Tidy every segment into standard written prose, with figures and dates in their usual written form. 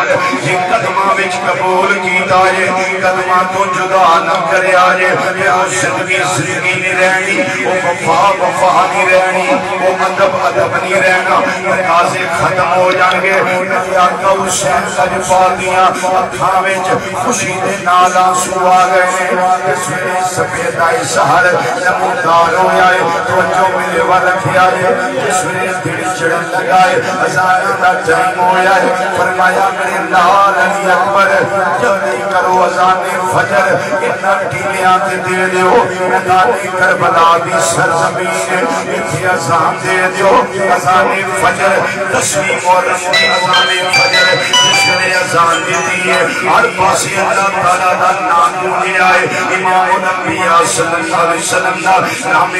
نال یہ قدمہ وچ قبول کیتا ہے قدمہ تو جدا نہ کرے آجے وہ زندگی نہیں رہنی وہ وفا نہیں رہنی وہ ادب نہیں رہنا تقاضے ختم ہو جان گے آقا حسین سج پا دیاں اکھاں وچ خوشی دے نال آنسو آ گئے اس ویلے سفیدائی سحر نمودار ہویا ہے توجہ ملے وا رکھیا ہے اس ویلے دل چڑھن لگا ہے اذان دا ٹائم ہویا ہے فرمایا میرے لال علی اکبر جلدی کرو اذان فجر اتنا ٹیلیاں تے دے دیو میدان کربلا دی سرزمین اتھے اذان دے دیو اذان فجر تسلیم اور اذان فجر جس نے اذان دی ہے ہر پاس اللہ تعالیٰ دا نام گونجے آئے امام الانبیاء صلی اللہ علیہ وسلم دا نام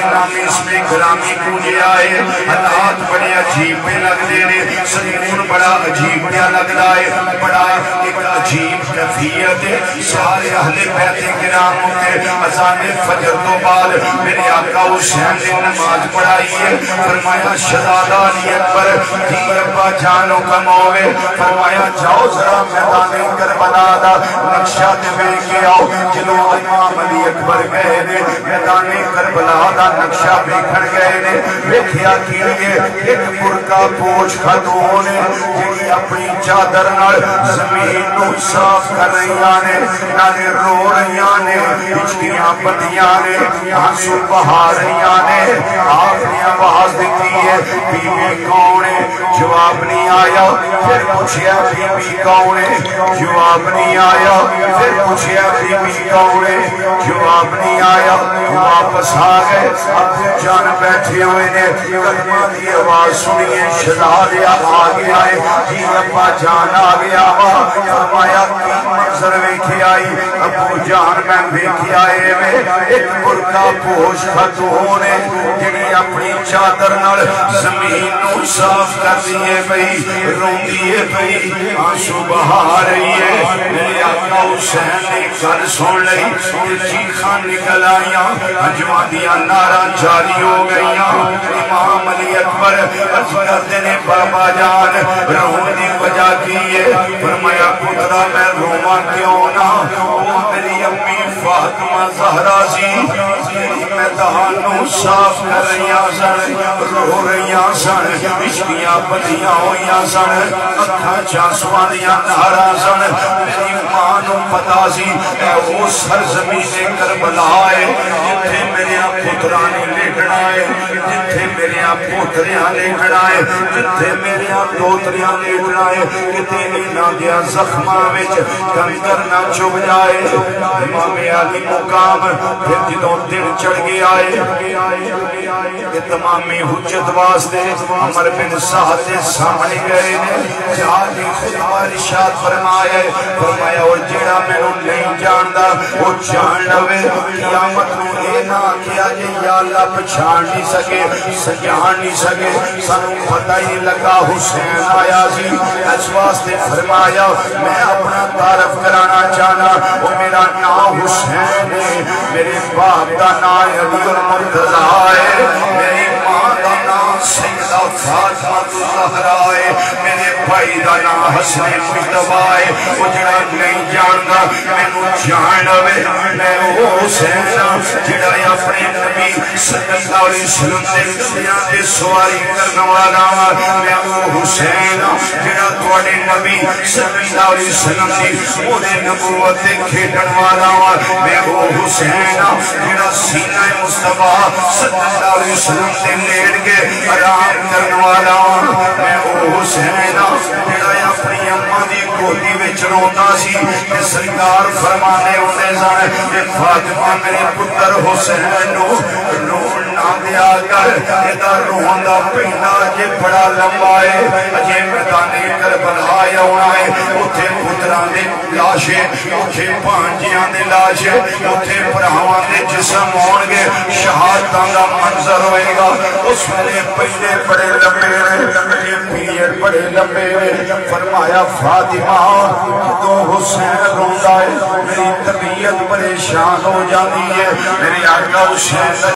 اس میں گرامی گونجے آئے حالات بڑے عجیب پہ لگ دینے سکون بڑا عجیب پہ لگ دائے بڑا ایک عجیب کیفیت ہے سارے اہل بیت کرام ہوتے اذان فجر تو بعد میرے آقا حسین نے نماز پڑھائی ہے فرمایا شہزادہ علی اکبر دی ابا جانوں کا موے فرمایا جاؤ ذرا میدان کربلا دا نقشہ دے کے آؤ جنہوں امام علی اکبر گئے نے میدان کربلا دا نقشہ دیکھن گئے نے دیکھیا کی ایک برقع پوچھ خاتون جنہی اپنی چادر نال زمین نو صاف کر رہی آنے نالے رو رہی آنے ہچکیاں پتیاں نے آنسو بہا رہی آنے آپ نے آواز دیتی ہے بی بی کون ہے جواب نہیں آیا پھر پوچھیا بی بی کون ہے جواب نہیں آیا پھر پوچھیا بی بی کون ہے جواب نہیں آیا واپس آ گئے اب جان بیٹھے ہوئے نے کلمہ کی آواز سنیے شہزادے آ گیا ہے جی ابا جان آ گیا فرمایا کی منظر ویکھی آئی ابو جان میں ویکھی آئے میں ایک برقع پوش خاتون ہے جنہی اپنی چادر نال زمین نو صاف کر دیئے بھئی رون دیئے بھئی آنسو بہا رہی ہے میرے آقا حسین نے گل سن لئی چیخاں نکل آئیاں اجوادیاں نارا جاری ہو گئیاں امام علی اکبر عرض کرتے نے بابا جان رون دی وجہ کی ہے فرمایا پترا میں روما کیوں نہ وہ میری امی فاطمہ زہرا سی میدانوں صاف کر رہیاں سن رو رہیاں سن عشقیاں پتیاں ہویاں سن اکھاں چانسوالیاں نہرا سن میری ماں نو پتا سی اے وہ سرزمین کربلا ہے جتھے میرے پتراں نے لیٹنا ہے جتھے میرے پوتریاں لیٹنا ہے جتھے میرے دوتریاں لیٹنا ہے کتے انہاں دیا زخماں وچ کنکر نہ چب جائے امام علی مقام پھر جدوں دن چڑھ گیا ہے تمامی حجت واسطے عمر بن سعد سامنے گئے نے جہاں خطبہ ارشاد فرمایا فرمایا اور جڑا مینوں نہیں جاندا وہ جان لوے قیامت نوں اے نہ کیا جے یا اللہ پہچان نہیں سکے سجان نہیں سکے سانوں پتہ ہی لگا حسین آیا سی اس واسطے فرمایا میں اپنا تعارف کرانا چاہنا وہ میرا نام حسین ہے میرے باپ دا نام علی المرتضیٰ ہے میری ماں دا نام سیدہ فاطمہ الزہرا ہے میرے بھائی دا نام حسن مجتبیٰ ہے وہ جڑا نہیں جاندا مینوں جان لوے میں وہ حسین جڑا اپنے نبی صلی اللہ علیہ وسلم دے گھوڑیاں تے سواری کرن والا میں وہ حسین جڑا تواڈے نبی صلی اللہ علیہ وسلم دی اودے نبوت تے کھیڈن والا میں وہ حسین جڑا سینہ مصطفیٰ صلی اللہ علیہ وسلم تے لیٹ کے آرام کرن والا میں وہ حسین جڑا اپنی اماں دی گودی وچ روندا سی تے سرکار فرمانے ہوندے سن کہ فاطمہ میرے پتر حسین نو رون نہ دیا کر ایدا رون دا پہنا جے بڑا لمبا ہے اجے میدان کربلا آنا ہے اوتھے پتراں دے لاشے اوتھے بھانجیاں دے لاشے اوتھے بھراواں دے جسم ہون گے شہادتاں دا منظر ہوئے گا اس ویلے پہلے بڑے لمبے نے پیریڈ بڑے لمبے نے فرمایا فاطمہ تو حسین روندا ہے میری طبیعت پریشان ہو جاتی ہے میرے آقا حسین